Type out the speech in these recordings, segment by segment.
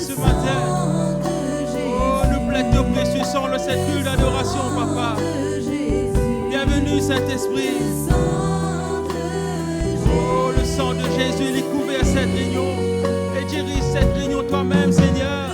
ce matin. Oh, nous plaide de précieux sang, le cette bulle d'adoration, papa. Bienvenue, Saint-Esprit. Oh, le sang de Jésus, il est couvert cette réunion. Et dirige cette réunion toi-même, Seigneur.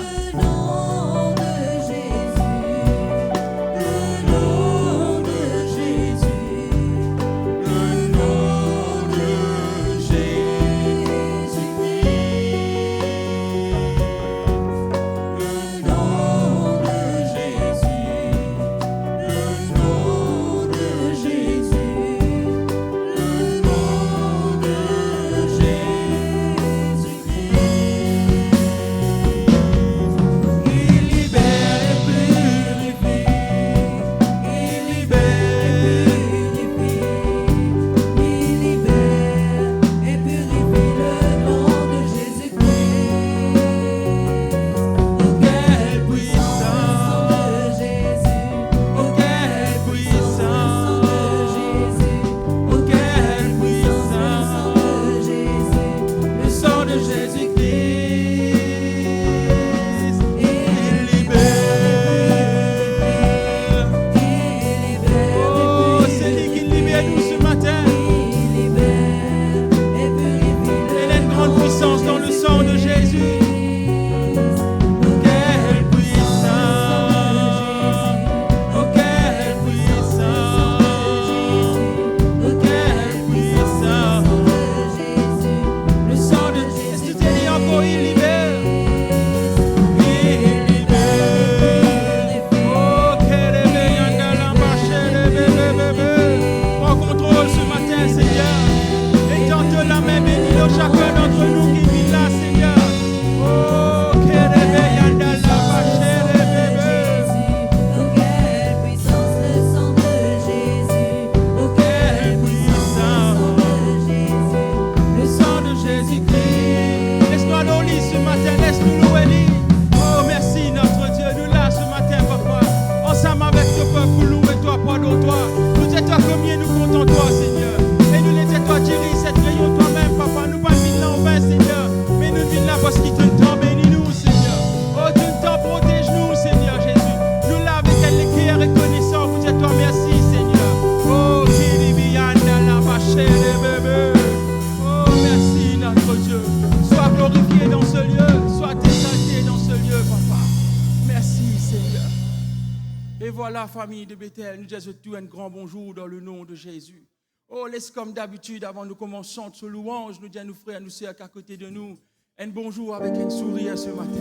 Famille de Bethel, nous disons tout un grand bonjour dans le nom de Jésus. Oh, laisse comme d'habitude, avant nous commençons ce louange, nous disons à nos frères, à nos sœurs à côté de nous, un bonjour avec un sourire ce matin.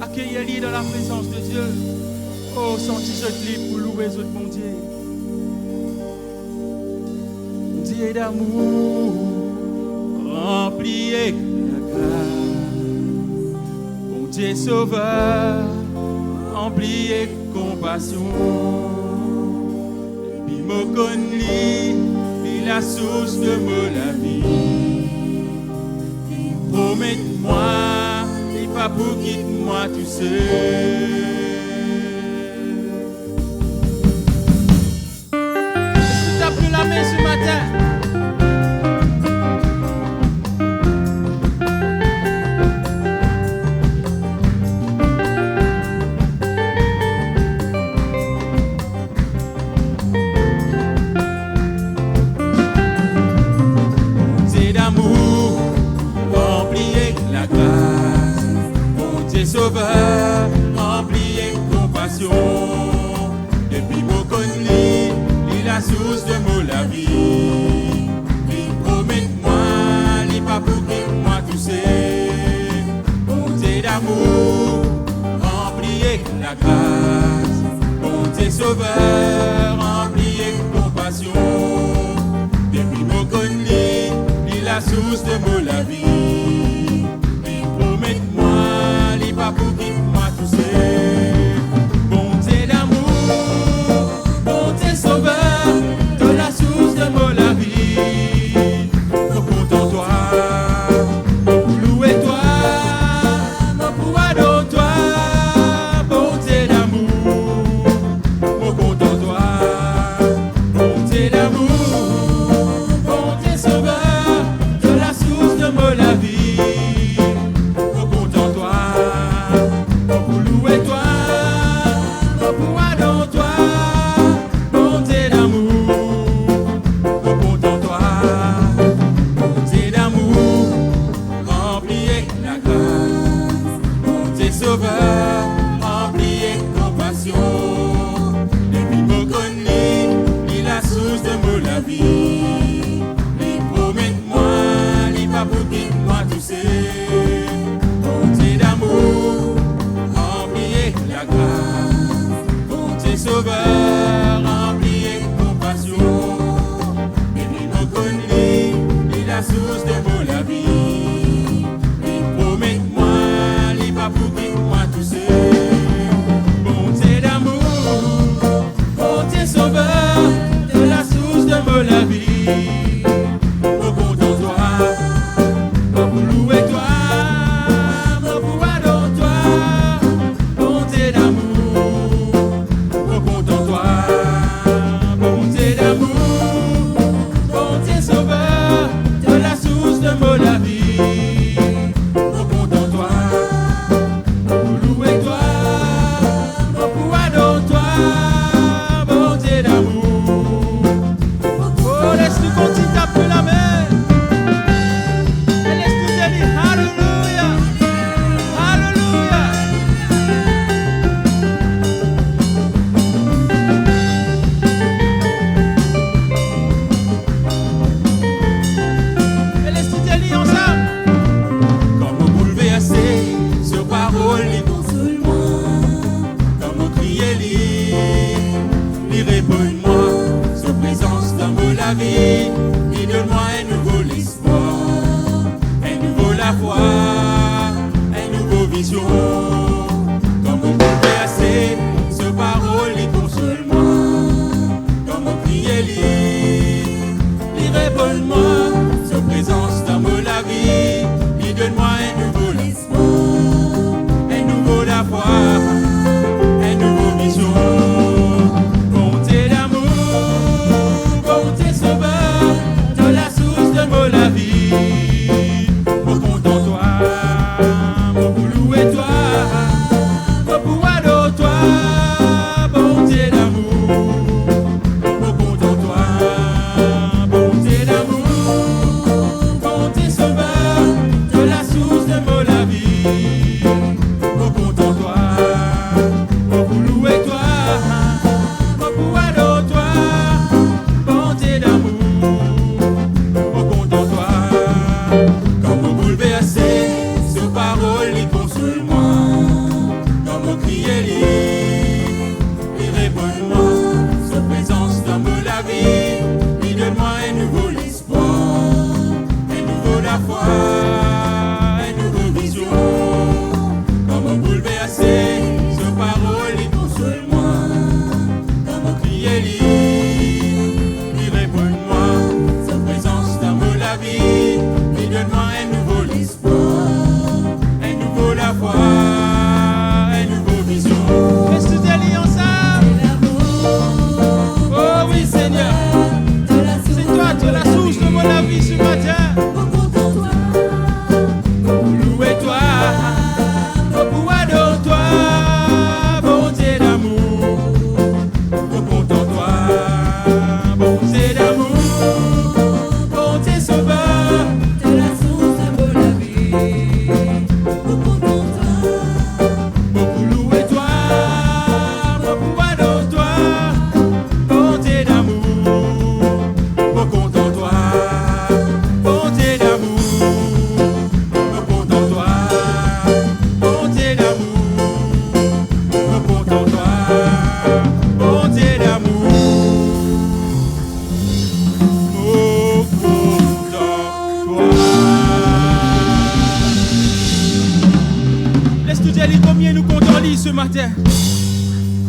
Accueillez-les dans la présence de Dieu. Oh, sentez-vous libre pour louer notre bon Dieu. Dieu d'amour, rempli avec la grâce. Bon Dieu sauveur, rempli avec compassion. Et puis me connaît, il la source de la vie. Promets-moi, il pas pour quitte-moi tout seul. La main ce matin. Bonté d'amour, rempli avec la grâce. Bonté sauveur, rempli avec compassion. Depuis mon connu, la source de la vie. Il promets-moi, il pas pour moi tout c'est. Bonté d'amour, rempli avec la grâce. Bonté sauveur, rempli avec compassion. Depuis mon connu, il la source de la vie. Il promets-moi, il pas pour moi tout c'est. Bonté d'amour, bonté sauveur. La vie, me content toi, me louer toi, me pour adorer toi, bonté d'amour, me content toi, bonté d'amour, bonté sauveur, de la source de la vie, me content toi, me pour louer toi, me pour adorer toi, bonté d'amour. Sauveur, rempli avec compassion. Depuis me connaît, il la source de la vie. Il promets-moi, il va pour moi tout c'est. Bonté d'amour, rempli avec la grâce. Bonté sauveur, rempli avec compassion. Depuis me connaît, il la source de la vie. Il promets-moi, il va pour moi tout c'est. Bonté d'amour, bonté sauveur, de la source de la vie. Me content toi, me pour louer toi, me pour adorer toi. Bonté d'amour, me content toi, bonté d'amour, bonté sauveur, de la source de la vie. Me content toi. Bonté d'amour. la foi, une nouvelle vision. Comment bouleverser ce parole, il console-moi. Comment crier, il répond-moi. Sa présence dans la vie, il donne-moi un nouveau espoir, un nouveau la foi, une nouvelle vision. Est-ce que tu es ensemble? Oh oui, Seigneur. C'est toi, tu es la source de mon vie ce matin.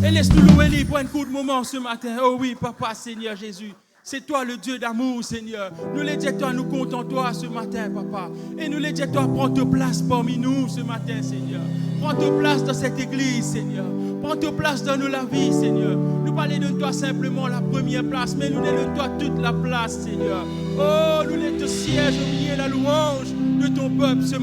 Et laisse-nous louer les pour un coup de moment ce matin. Oh oui, Papa, Seigneur Jésus. C'est toi le Dieu d'amour, Seigneur. Nous les disons, toi, nous comptons toi ce matin, Papa. Et nous les disons, toi, prends ta place parmi nous ce matin, Seigneur. Prends ta place dans cette église, Seigneur. Prends ta place dans nous la vie, Seigneur. Nous parlons de toi simplement la première place, mais nous de toi toute la place, Seigneur. Oh, nous les te sièges au milieu de la louange de ton peuple ce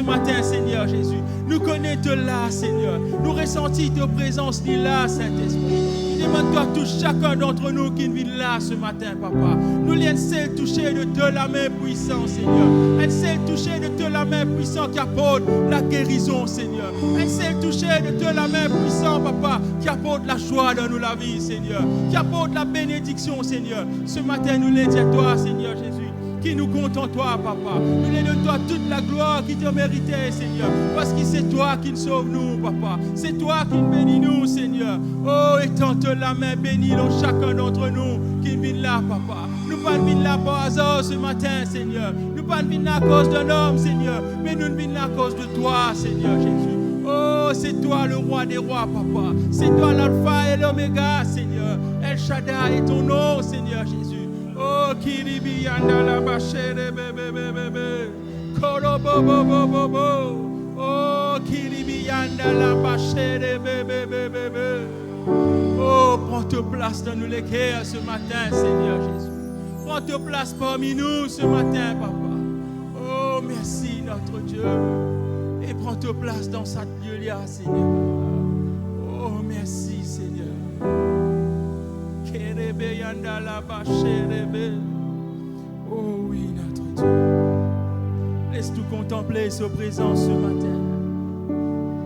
matin, Seigneur Jésus. Nous connaissons là, Seigneur. Nous ressentons ta présence là, Saint-Esprit. Demande-toi tout chacun d'entre nous qui vit là ce matin, Papa. Nous les laissons toucher de te la main puissante, Seigneur. Laissez toucher de te la main puissante qui apporte la guérison, Seigneur. Laissez toucher de te la main puissante, Papa, qui apporte la joie dans nous la vie, Seigneur. Qui apporte la bénédiction, Seigneur. Ce matin, nous les disons à toi, Seigneur Jésus, qui nous compte en toi, Papa. Nous les donnons toi toute la gloire qui te méritait, Seigneur. Parce que c'est toi qui nous sauve nous, Papa. C'est toi qui nous bénis nous, Seigneur. Oh, étends-te la main, bénis chacun d'entre nous qui vient là, Papa. Nous ne venons pas là par hasard ce matin, Seigneur. Nous ne venons pas à cause d'un homme, Seigneur. Mais nous venons à cause de toi, Seigneur Jésus. Oh, c'est toi le roi des rois, Papa. C'est toi l'alpha et l'oméga, Seigneur. El Shaddai est ton nom, Seigneur Jésus. Oh, Kiribi yanda la bachere bebe bebe. Kolo bo bo bo bo bo. Oh, Kiribi yanda la bachere bebe bebe. Oh, prends ta place dans nous les cœurs ce matin, Seigneur Jésus. Prends ta place parmi nous ce matin, Papa. Oh, merci notre Dieu. Et prends ta place dans cette lieu-là, Seigneur. Oh, merci, Seigneur. Oh oui, notre Dieu. Laisse-nous contempler sa présence ce matin.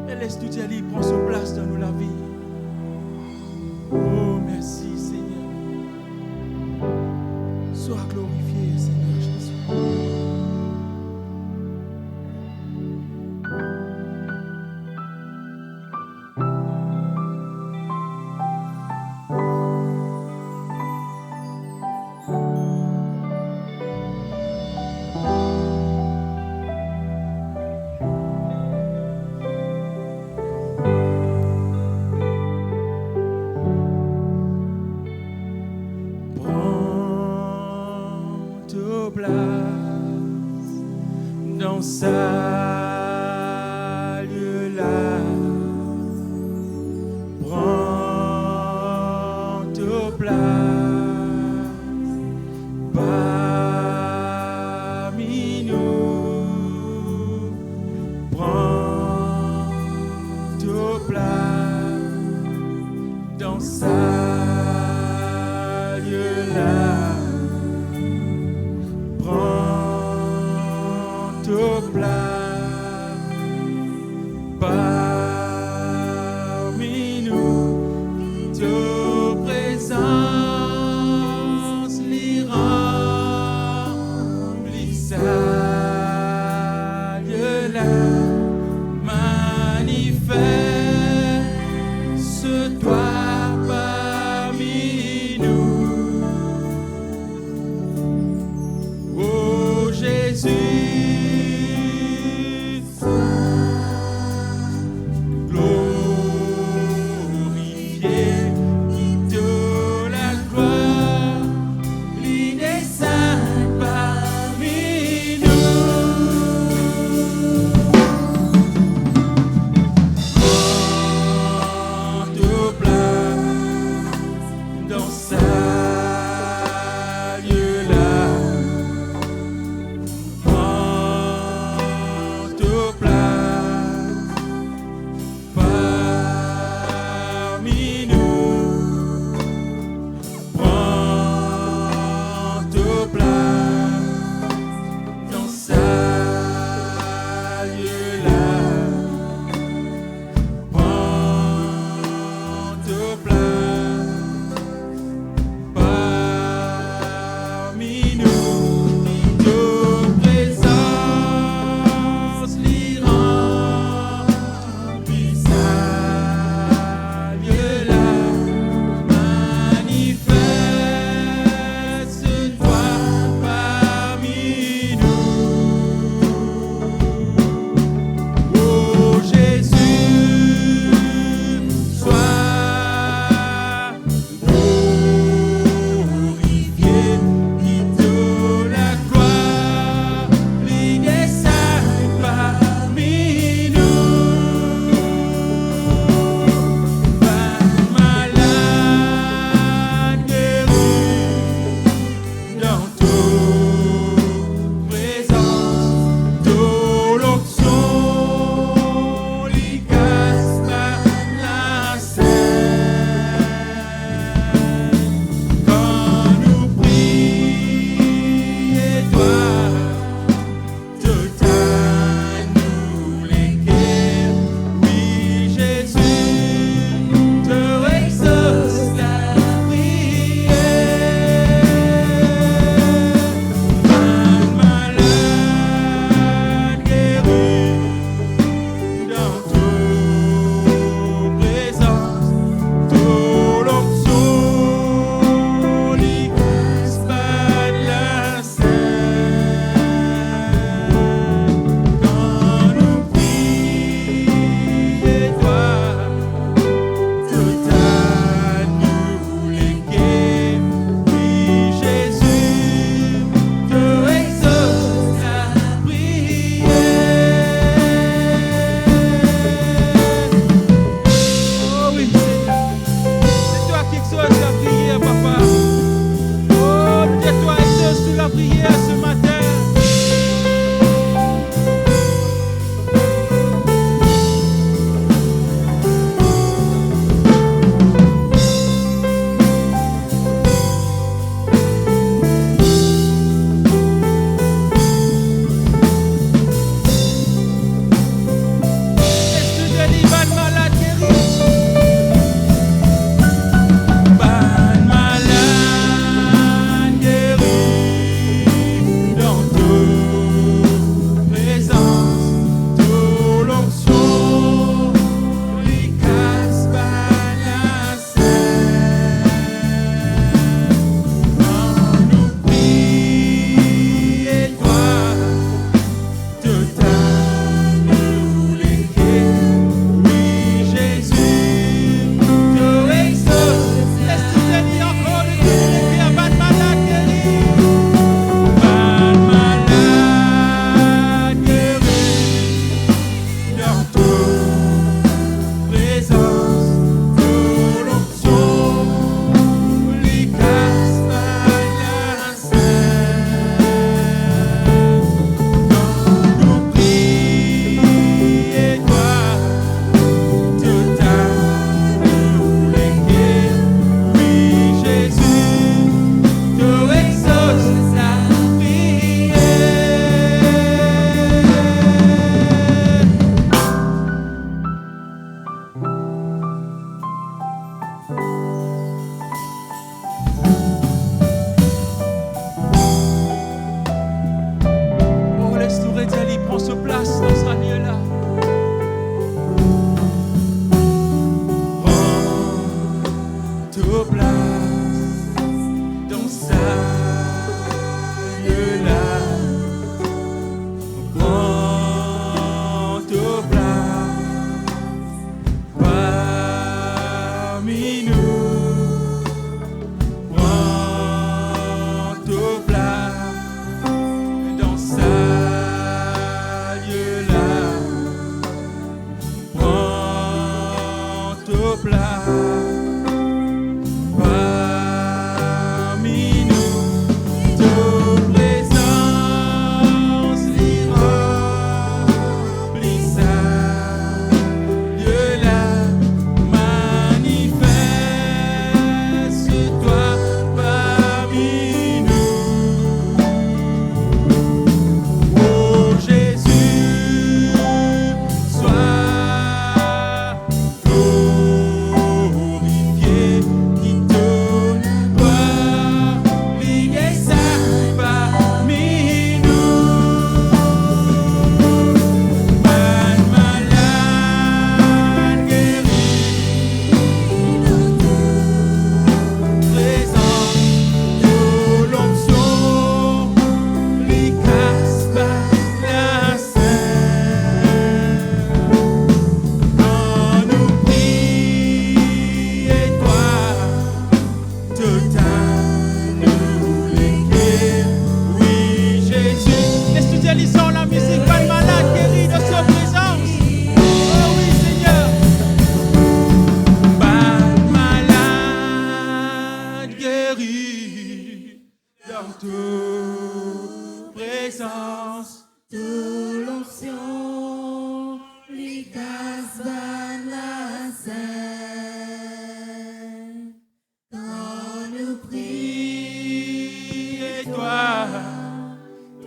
Et laisse-nous dire, il prend sa place dans nous la vie. Oh, merci, Seigneur. Sois glorifié, Seigneur Jésus. Dans sa lieu-là, prends ta place parmi nous, prends ta place dans sa lieu-là. Ta place parmi nous, ta présence l'y remplit sa lieu-là, manifeste-toi parmi nous, oh Jésus. présence, de l'onction, l'icas van la scène. Quand nous prions, Et toi,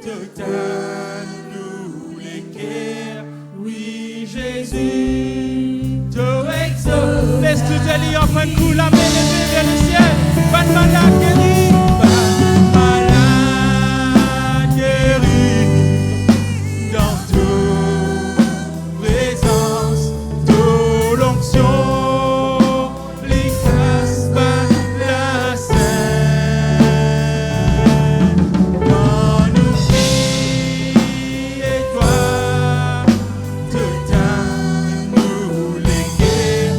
total nous l'équerre. Oui, Jésus, te exauce. Laisse tout aller en fin de coup, la main levée vers le ciel. Pas de malade guéri, pas de malade guéri. Dans toute présence, de l'onction, l'icas bat la scène. Quand nous prions, et toi, total nous l'équerre.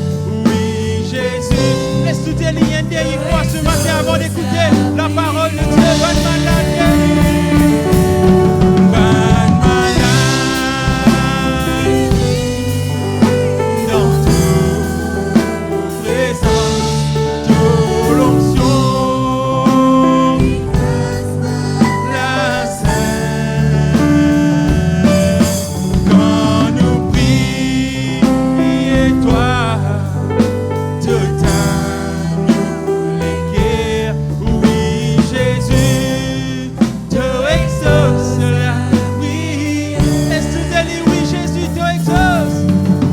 Oui, Jésus. Laisse tout aller une dernière fois ce matin avant d'écouter la parole de Dieu. Bonne malade guéri. Bonne malade. Dans toute présence, de l'onction, la scène. Quand nous prions, et toi, total nous l'équerre. Oui, Jésus, te exauce là. Oui, laisse tout aller. Oui, Jésus, te exauce.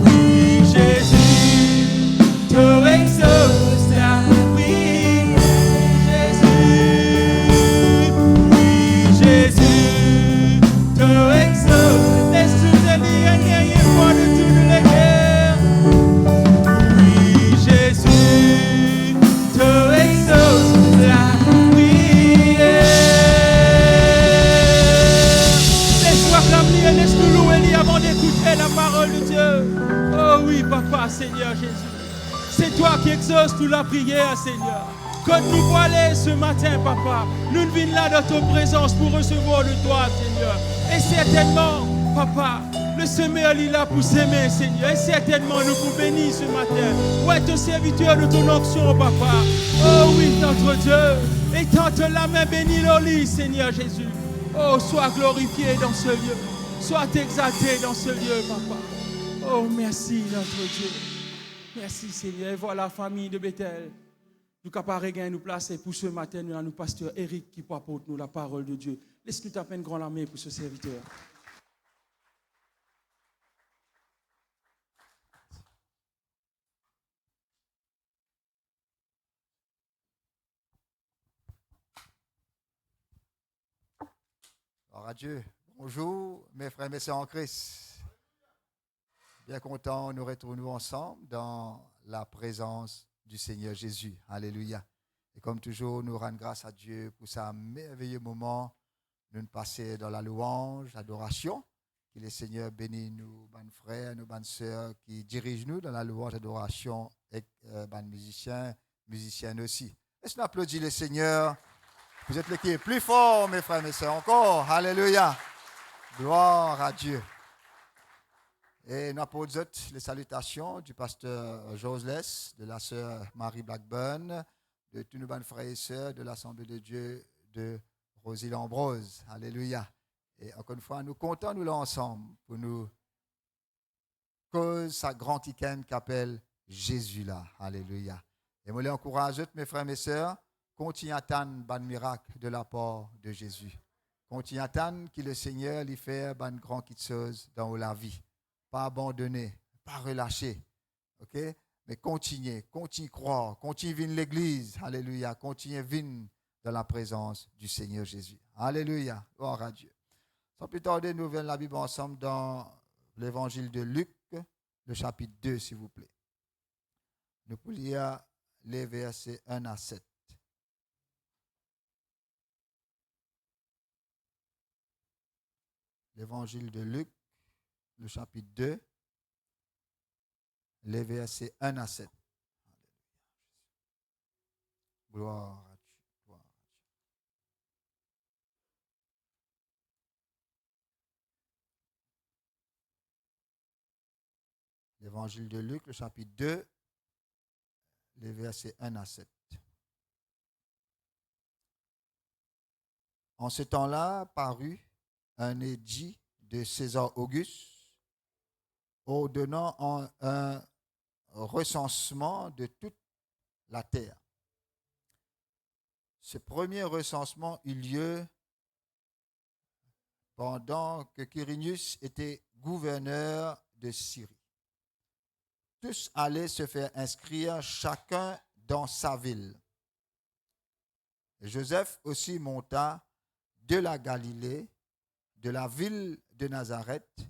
Oui, Jésus, te exauce là. Oui, Jésus. Oui, Jésus, te exauce. Laisse tout aller. Un dernier fois de tout nous l'équerre. Oui, Jésus, te exauce là. Oui, laisse-moi acclamer, laisse-nous louer lui avant d'écouter la parole de Dieu. Oh oui, Papa, Seigneur Jésus. C'est toi qui exauces toute la prière, Seigneur. Quand nous voilà ce matin, Papa, nous venons là dans ton présence pour recevoir de toi, Seigneur. Et certainement, Papa, le semeur est là pour s'aimer, Seigneur. Et certainement, nous pour bénir ce matin. Ouais, ton serviteur de ton onction, Papa. Oh oui, notre Dieu. Et tente la main bénie au lit, Seigneur Jésus. Oh, sois glorifié dans ce lieu. Sois exalté dans ce lieu, Papa. Oh, merci, notre Dieu. Merci, Seigneur. Et voilà la famille de Bethel. Nous capables de nous placer pour ce matin. Nous avons nous pasteur Eric qui apporte nous la parole de Dieu. Laisse-nous taper une grande main pour ce serviteur. Gloire à Dieu. Bonjour, mes frères et mes sœurs en Christ. Bien content, nous retrouvons ensemble dans la présence du Seigneur Jésus. Alléluia. Et comme toujours, nous rendons grâce à Dieu pour ce merveilleux moment de nous passer dans la louange, l'adoration. Que le Seigneur bénisse nous, bonnes frères, nos bonnes sœurs qui dirigent nous dans la louange, l'adoration et bonnes musiciens, musiciennes aussi. Laisse-nous applaudir le Seigneur. Vous êtes l'équipe plus fort, mes frères et mes sœurs, encore. Alléluia. Gloire à Dieu. Et nous apportons les salutations du pasteur Joselès, de la sœur Marie Blackburn, de tous nos bonnes frères et sœurs de l'Assemblée de Dieu de Rosie-Lambrose. Alléluia. Et encore une fois, nous comptons nous là ensemble pour nous cause sa grand week-end qu'appelle Jésus là. Alléluia. Et moi, je les encourage, mes frères et mes sœurs, continuez à attendre un miracle de la part de Jésus. Continuez à attendre que le Seigneur lui fasse une grande chose dans la vie. Pas abandonner, pas relâcher. OK? Mais continuez à croire, continuez à venir à l'église. Alléluia. Continuez à venir dans la présence du Seigneur Jésus. Alléluia. Gloire à Dieu. Sans plus tarder, nous venons la Bible ensemble dans l'évangile de Luc, le chapitre 2, s'il vous plaît. Nous pouvons lire les versets 1 à 7. L'évangile de Luc, le chapitre 2, les versets 1 à 7. Gloire à Dieu. Gloire à Dieu. L'évangile de Luc, le chapitre 2, les versets 1 à 7. En ce temps-là, parut un édit de César Auguste ordonnant un recensement de toute la terre. Ce premier recensement eut lieu pendant que Quirinius était gouverneur de Syrie. Tous allaient se faire inscrire, chacun dans sa ville. Et Joseph aussi monta de la Galilée, de la ville de Nazareth,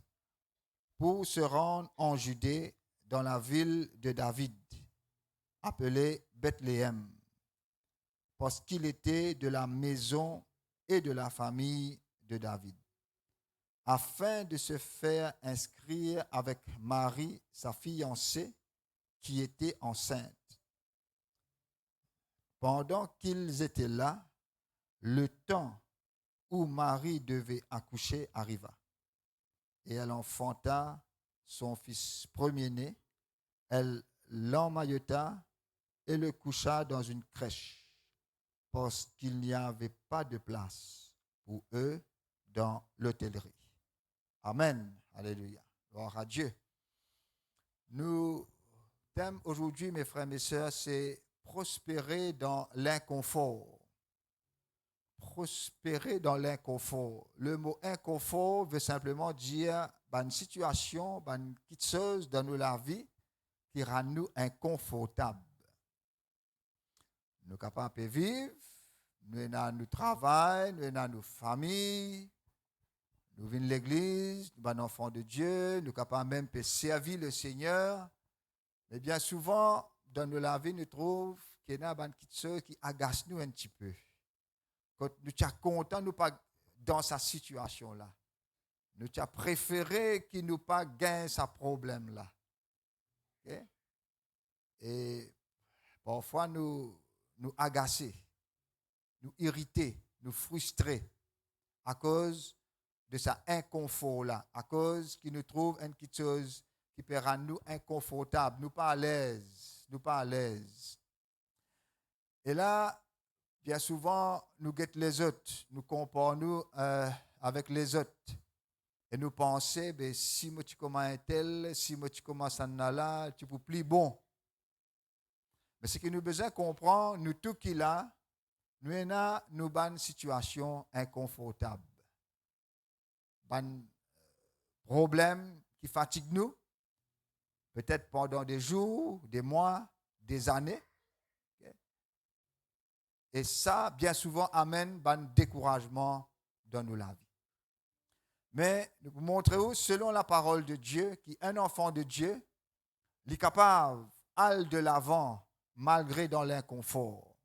pour se rendre en Judée, dans la ville de David, appelée Bethléem, parce qu'il était de la maison et de la famille de David, afin de se faire inscrire avec Marie, sa fiancée, qui était enceinte. Pendant qu'ils étaient là, le temps où Marie devait accoucher arriva. Et elle enfanta son fils premier-né. Elle l'emmaillota et le coucha dans une crèche, parce qu'il n'y avait pas de place pour eux dans l'hôtellerie. Amen. Alléluia. Gloire à Dieu. Nous thème aujourd'hui, mes frères et mes sœurs, c'est prospérer dans l'inconfort. Prospérer dans l'inconfort. Le mot inconfort veut simplement dire une situation, une petite chose dans la vie qui rend nous inconfortables. Nous sommes capables de vivre, nous avons notre travail, nous avons nos familles, nous venons de l'église, nous sommes enfants de Dieu, nous sommes capables même de servir le Seigneur. Mais bien souvent, dans la vie, nous trouvons qu'il y a une petite chose qui agace nous un petit peu. Quand nous sommes contents, nous pas dans sa situation-là. Nous avons préféré qu'il nous pas gagne ce problème-là. Okay? Et parfois, nous agacer, nous irriter, nous frustrer à cause de ça inconfort-là, à cause qu'il nous trouve une petite chose qui peut rendre nous inconfortables, nous pas à l'aise. Et là, bien souvent, nous guettons les autres, nous comparons avec les autres. Et nous pensons, si moi tu commences un tel, si moi tu commences un là, tu peux plus bon. Mais ce que nous avons besoin de comprendre, nous tous qui là, nous avons une situation inconfortable. Un problème qui fatigue nous, peut-être pendant des jours, des mois, des années. Et ça, bien souvent, amène un découragement dans nos vies. Mais nous vous montrons, selon la parole de Dieu, qu'un enfant de Dieu, il est capable d'aller de l'avant malgré dans l'inconfort.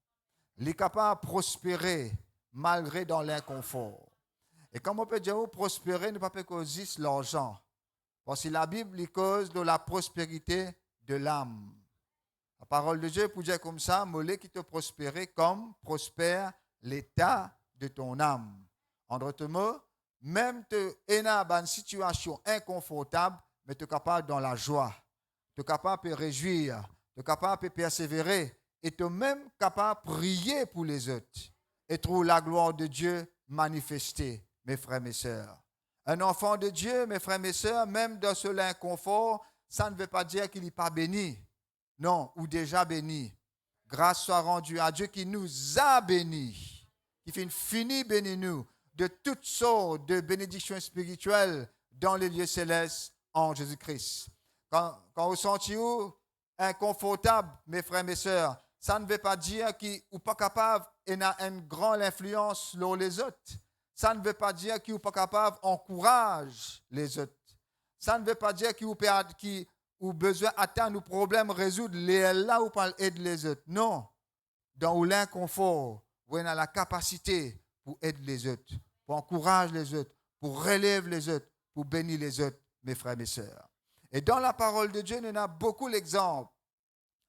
Il est capable de prospérer malgré dans l'inconfort. Et comme on peut dire prospérer, ne pas causer l'argent. Parce que la Bible il cause de la prospérité de l'âme. La parole de Dieu pour dire comme ça, mollet qui te prospérer comme prospère l'état de ton âme. En d'autres mots, même tu es dans une situation inconfortable, mais tu es capable dans la joie. Tu es capable de réjouir. Tu es capable de persévérer. Et tu es même capable de prier pour les autres. Et trouver la gloire de Dieu manifestée, mes frères, mes sœurs. Un enfant de Dieu, mes frères, mes sœurs, même dans ce inconfort, ça ne veut pas dire qu'il n'est pas béni. Non, ou déjà béni. Grâce soit rendue à Dieu qui nous a bénis, qui fait une finie béni nous de toutes sortes de bénédictions spirituelles dans les lieux célestes en Jésus-Christ. Quand vous sentez inconfortable, mes frères, mes sœurs, ça ne veut pas dire qu'il n'est pas capable et n'a une grande influence sur les autres. Ça ne veut pas dire qu'il n'est pas capable d'encourager les autres. Ça ne veut pas dire qu'il a besoin d'atteindre nos problèmes, résoudre les là où parle aider les autres. Non. Dans l'inconfort, vous avez la capacité pour aider les autres, pour encourager les autres, pour relever les autres, pour bénir les autres, mes frères et mes sœurs. Et dans la parole de Dieu, il y en a beaucoup d'exemples,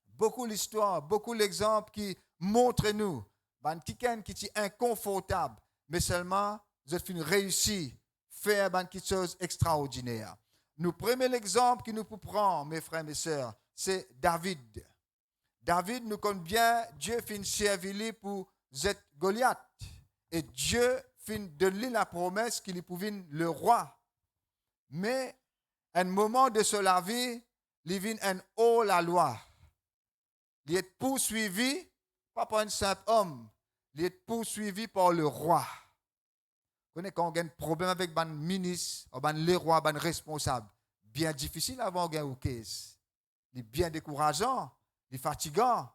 beaucoup d'histoires, beaucoup d'exemples qui montrent nous, quelqu'un qui est inconfortable, mais seulement, vous êtes réussi, faire quelque chose d'extraordinaire. Nous prenons l'exemple que nous pouvons prendre, mes frères et mes sœurs, c'est David. David, nous connaissons bien, Dieu fait une service pour Goliath. Et Dieu fin donner la promesse qu'il pouvait le roi. Mais, un moment de la vie, il vient un haut la loi. Il est poursuivi, pas par un simple homme, il est poursuivi par le roi. Vous connaissez quand on a un problème avec un ministre, les rois, un responsable, bien difficile avant de gagner une caisse. Il est bien décourageant, il est fatigant.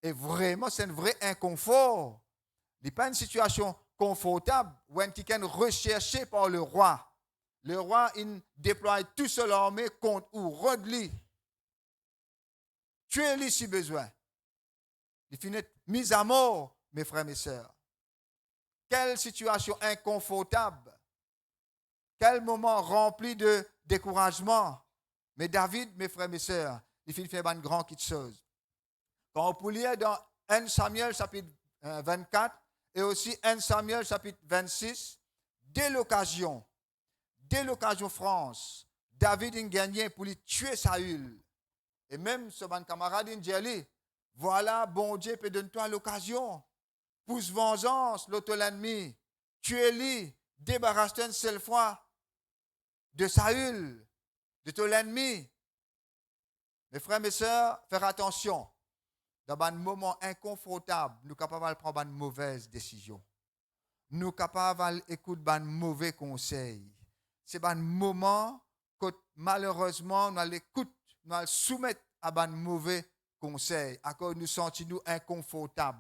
Et vraiment, c'est un vrai inconfort. Il n'est pas une situation confortable où on est recherché par le roi. Le roi, il déploie toute son armée contre ou rôde-lui. Tuez-lui si besoin. Il finit mis à mort, mes frères et mes sœurs. Quelle situation inconfortable. Quel moment rempli de découragement. Mais David, mes frères et mes sœurs, il finit faire une grande chose. Quand on peut lire dans 1 Samuel chapitre 24 et aussi 1 Samuel chapitre 26, dès l'occasion France, David a gagné pour lui tuer Saül. Et même ce bon camarade dit, voilà, bon Dieu peut donner toi l'occasion. Pousse vengeance, l'autre l'ennemi. Tuez-lui, débarrasse-toi une seule fois de Saül, de ton ennemi. Mes frères et mes sœurs, faire attention. Dans un moment inconfortable, nous sommes capables de prendre une mauvaise décision. Nous sommes capables d'écouter un mauvais conseil. C'est un moment que malheureusement, nous l'écoutons, nous le soumettons à un mauvais conseil, à cause nous sentons inconfortables.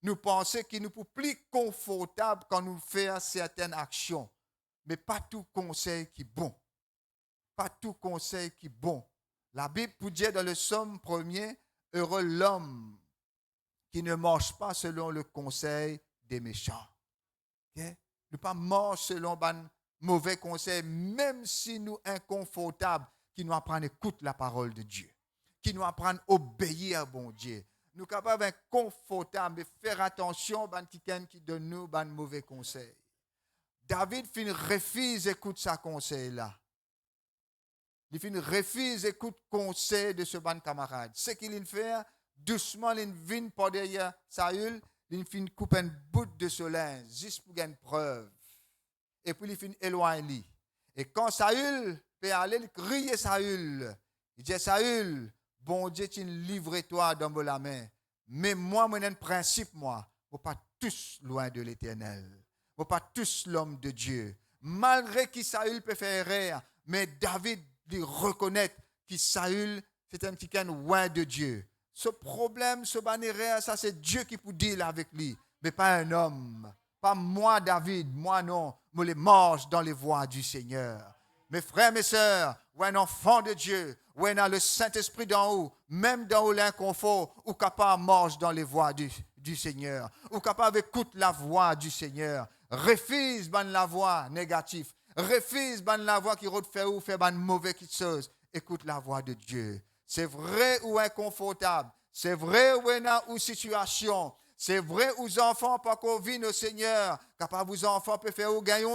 Nous pensons qu'il nous peut plus confortable quand nous faisons certaines actions. Mais pas tout conseil qui est bon. Pas tout conseil qui est bon. La Bible peut dire dans le psaume 1er, heureux l'homme qui ne marche pas selon le conseil des méchants. Okay? Ne pas marcher selon un mauvais conseil, même si nous sommes inconfortables, qui nous apprennent à écouter la parole de Dieu, qui nous apprennent à obéir à bon Dieu. Nous sommes capables d'être confortables, de faire attention à quelqu'un qui donne nous un mauvais conseil. David refuse d'écouter sa conseil-là. Il refuse d'écouter le conseil de ce bon camarade. Ce qu'il fait, doucement, il vient par derrière Saül, il coupe un bout de ce linge, juste pour gagner une preuve. Et puis il éloigne lui. Et quand Saül peut aller, il crie Saül. Il dit Saül, bon Dieu, tu livres toi dans la main. Mais moi, j'ai un principe, moi. Il ne faut pas tous loin de l'Éternel. Il ne faut pas tous l'homme de Dieu. Malgré que Saül peut faire erreur, mais David lui reconnaît que Saül, c'est un petit can loin de Dieu. Ce problème, ce bannière, ça c'est Dieu qui peut dealer avec lui, mais pas un homme. Pas moi, David, moi non. Je les marche dans les voies du Seigneur. Mes frères, mes sœurs, ou un enfant de Dieu, ou un le Saint-Esprit d'en haut, même dans l'inconfort, ou capable marche dans les voies du Seigneur, ou capable d'écouter la voix du Seigneur. Refuse la voix négative. Refuse la voix qui fait ou fait une mauvaise chose. Écoute la voix de Dieu. C'est vrai ou inconfortable. C'est vrai ou une situation. C'est vrai aux enfants pas qu'on vit au Seigneur. Capable vos enfants peuvent faire ou gagner.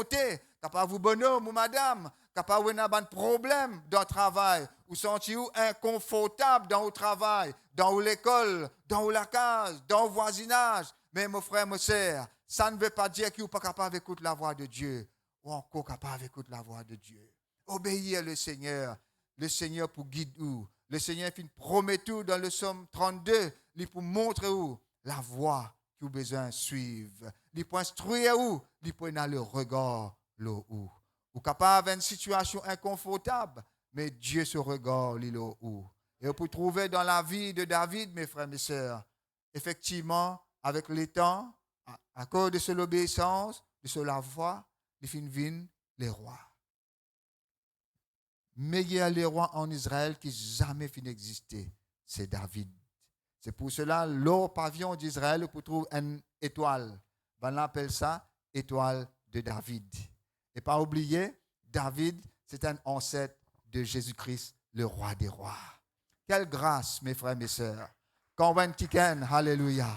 Capable vous bonhomme ou madame. Capable vous avoir un problème dans le travail. Ou sentez-vous inconfortable dans le travail, dans l'école, dans la case, dans le voisinage. Mais mon frère, mon sœur, ça ne veut pas dire qu'il n'est pas capable d'écouter la voix de Dieu. Ou encore capable d'écouter la voix de Dieu. Obéir le Seigneur pour guider où. Le Seigneur promet tout dans le psaume 32, il pour montrer où la voie que vous besoin de suivre. Il pour instruire où, il pour dans le regard là où. Ou capable d'une situation inconfortable, mais Dieu se regarde là où. Et vous trouver dans la vie de David, mes frères et mes sœurs, effectivement, avec le temps, à cause de son obéissance, de son la foi, il finit les rois. Meilleur les rois en Israël qui jamais fin d'exister, c'est David. C'est pour cela, l'or pavillon d'Israël, vous trouve une étoile. On appelle ça étoile de David. Et pas oublier, David, c'est un ancêtre de Jésus-Christ, le roi des rois. Quelle grâce, mes frères et mes sœurs. Quand on quelqu'un, alléluia.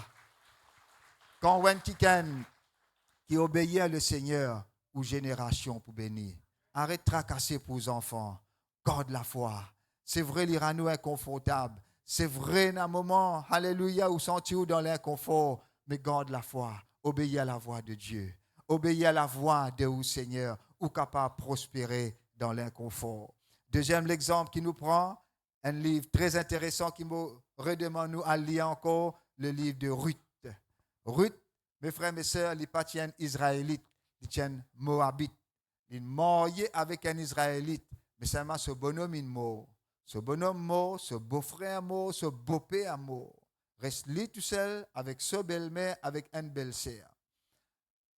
Quand on quelqu'un qui obéit à le Seigneur, ou génération pour bénir. Arrête de tracasser pour les enfants. Garde la foi. C'est vrai, l'Irano est inconfortable. C'est vrai, dans un moment, alléluia, où senti-vous dans l'inconfort. Mais garde la foi. Obéis à la voix de Dieu. obéir à la voix de vous, Seigneur, ou capable de prospérer dans l'inconfort. Deuxième l'exemple qui nous prend, un livre très intéressant qui me redemande nous à lire encore, le livre de Ruth. Ruth, mes frères et mes sœurs, ils ne pas tiennent israélite, ils tiennent moabite. Ils mariés avec un israélite, mais seulement ce bonhomme est mort. Ce bonhomme mort, ce beau-frère mort, ce beau-père mort. Reste lui tout seul avec ce belle-mère, avec une belle-sœur.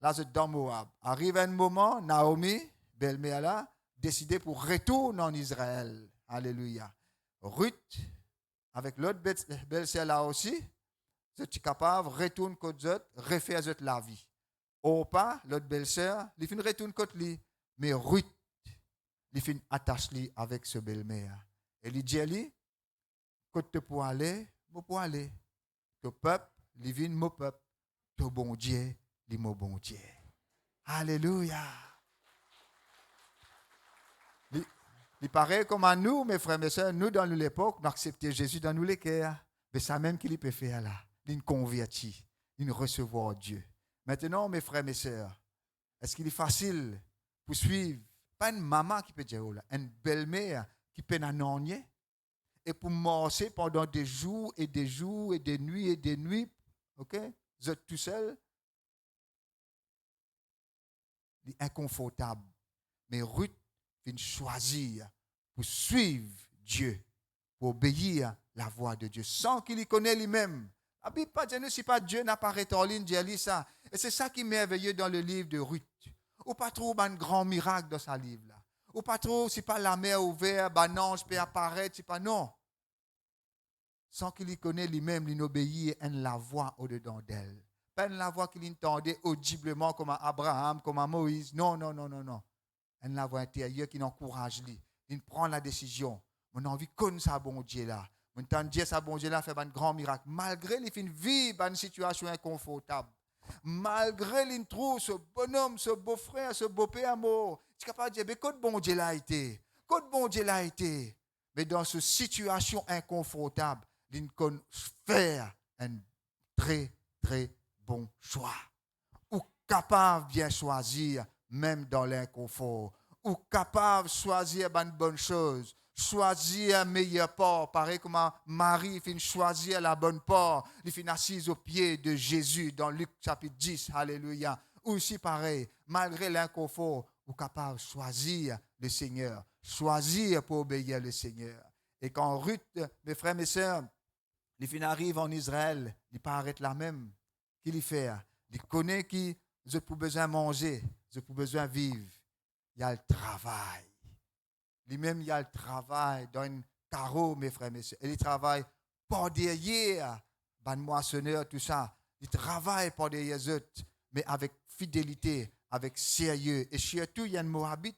Là, c'est dans Moab. Arrive un moment, Naomi, belle-mère là, décidé pour retourner en Israël. Alléluia. Ruth, avec l'autre belle-sœur là aussi, c'est capable, retourne côté autres, refaire la vie. Ou pas, l'autre belle-sœur, il fait retourne côté lui. Mais Ruth, il fait attache lui avec ce belle-mère. Et il dit à lui, côté pour aller, pour aller. Le peuple, il vient mon peuple. Le bon Dieu, il mon bon Dieu. Alléluia. Il paraît comme à nous, mes frères et mes sœurs, nous dans l'époque, nous acceptons Jésus dans nous les cœurs. Mais ça même qu'il peut faire là. Il nous convertit, il nous recevoir Dieu. Maintenant, mes frères et mes sœurs, est-ce qu'il est facile pour suivre, pas une maman qui peut dire, une belle-mère qui peut n'annoncer, et pour marcher pendant des jours et des jours et des nuits, ok? Vous êtes tout seul. C'est inconfortable. Mais Ruth vient choisir pour suivre Dieu, pour obéir la voix de Dieu, sans qu'il y connaisse lui-même. La Bible pas dit, si pas Dieu n'a pas rétorqué, dit ça. Et c'est ça qui est merveilleux dans le livre de Ruth. Ou pas trop un grand miracle dans ce livre-là. Ou pas trop, si pas la mer ouverte, un ange peut apparaître, si pas non. Sans qu'il y connaisse lui-même, il obéit à la voix au-dedans d'elle. Pas la voix qu'il entendait audiblement comme à Abraham, comme à Moïse. Non. Une la voix intérieure qui l'encourage lui. Il prend la décision. Mon envie connaît ça bon Dieu là. Mon temps Dieu ça bon Dieu là fait un grand miracle. Malgré les fins vivre une situation inconfortable. Malgré qu'il trouve ce bonhomme, ce beau-frère, ce beau-père mort. Tu es capable de dire, mais quand bon Dieu l'a été. Mais dans cette situation inconfortable, il peut faire un très, très bon choix. Ou capable de bien choisir, même dans l'inconfort. Ou capable de choisir une bonne chose. Choisir un meilleur port. Pareil comme Marie finit choisir la bonne port. Il finit assise aux pieds de Jésus dans Luc chapitre 10. Alléluia. Aussi pareil, malgré l'inconfort, ou capable de choisir le Seigneur. Choisir pour obéir le Seigneur. Et quand Ruth, mes frères, mes sœurs, il arrive en Israël, il paraît la même. Qu'il y fait? Il connaît qui je pour besoin manger, je pour besoin vivre. Il y a le travail. Lui-même, il y a le travail dans un carreau, mes frères, mes sœurs. Et il travaille pas derrière, ban moissonneur, tout ça. Il travaille pas derrière eux, mais avec fidélité, avec sérieux. Et surtout, il y a un Moabite.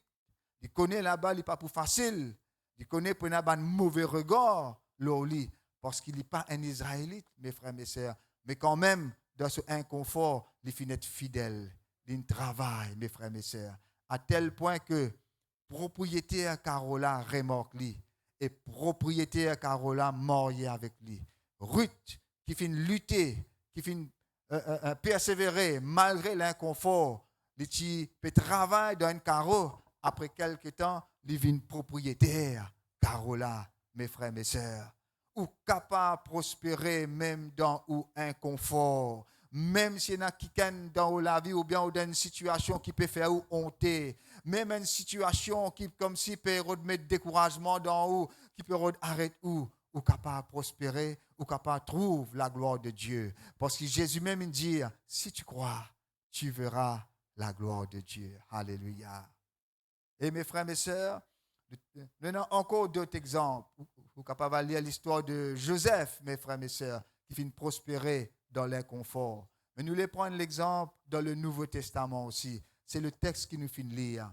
Il connaît là-bas, il n'est pas pour facile. Il connaît pour un mauvais regard, l'oli, parce qu'il n'est pas un Israélite, mes frères, mes sœurs. Mais quand même, dans ce inconfort, il finit être fidèle. Il travaille, mes frères, mes sœurs. À tel point que propriétaire Carola remorque lui et propriétaire Carola marié avec lui. Ruth qui finit lutter, qui finit persévérer malgré l'inconfort, il peut travailler dans un carreau. Après quelques temps, il devient propriétaire Carola, mes frères, mes sœurs. Ou capable de prospérer même dans un inconfort. Même s'il y a quelqu'un dans la vie ou bien dans une situation qui peut faire honter, même une situation qui comme si peut mettre découragement dans ou qui peut arrêter ou capable de prospérer ou capable de trouver la gloire de Dieu. Parce que Jésus même dit, si tu crois, tu verras la gloire de Dieu. Alléluia. Et mes frères, mes sœurs, maintenant encore d'autres exemples. Vous êtes capables de lire l'histoire de Joseph, mes frères, mes sœurs, qui finit prospérer dans l'inconfort. Mais nous allons prendre l'exemple dans le Nouveau Testament aussi. C'est le texte qui nous finit de lire.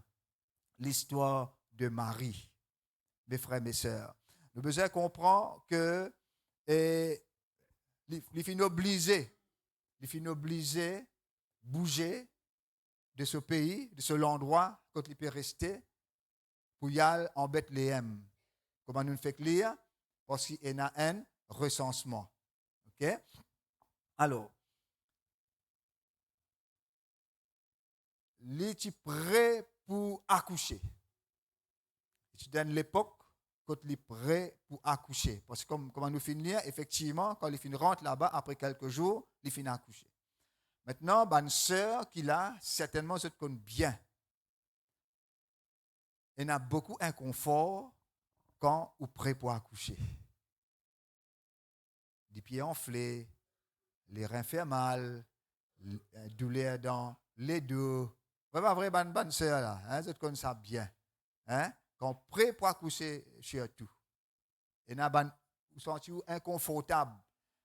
L'histoire de Marie, mes frères, mes sœurs. Nous devons besoin comprendre que il finit obligé bouger de ce pays, de ce endroit, quand il peut rester, pour y aller en Bethléem. Comment nous fait lire? Parce qu'il y a un recensement. OK? Alors, il est prêt pour accoucher. Tu donnes l'époque quand il est prêt pour accoucher. Parce que comme nous finissons, effectivement, quand il finit rentre là-bas, après quelques jours, il finit accoucher. Maintenant, une sœur qu'il a, certainement, je te connais bien. Elle a beaucoup d'inconfort quand ou prêt pour accoucher. Les pieds enflés, les reins fait mal, douleur dans les deux. Vraiment, vrai, bonne sœur là. Hein, je te connais ça bien. Hein? Quand prêt pour accoucher, surtout. Et n'a pas senti inconfortable.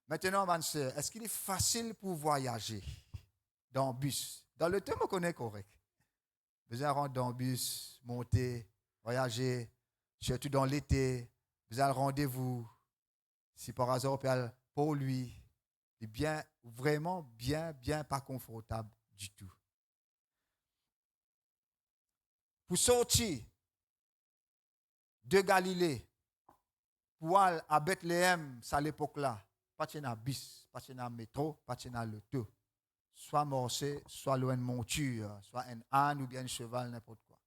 Maintenant, bonne sœur, est-ce qu'il est facile pour voyager dans le bus? Dans le temps, on connaît correct. Besoin de rentrer dans le bus, monter, voyager, surtout dans l'été. Besoin de rendez-vous. Si par hasard, pour lui, il est bien, vraiment bien pas confortable du tout. Pour sortir de Galilée, pour aller à Bethléem, à l'époque-là, pas de bus, pas de métro, pas de l'auto. Soit marcher, soit loin de monture, soit un âne ou bien un cheval, n'importe quoi.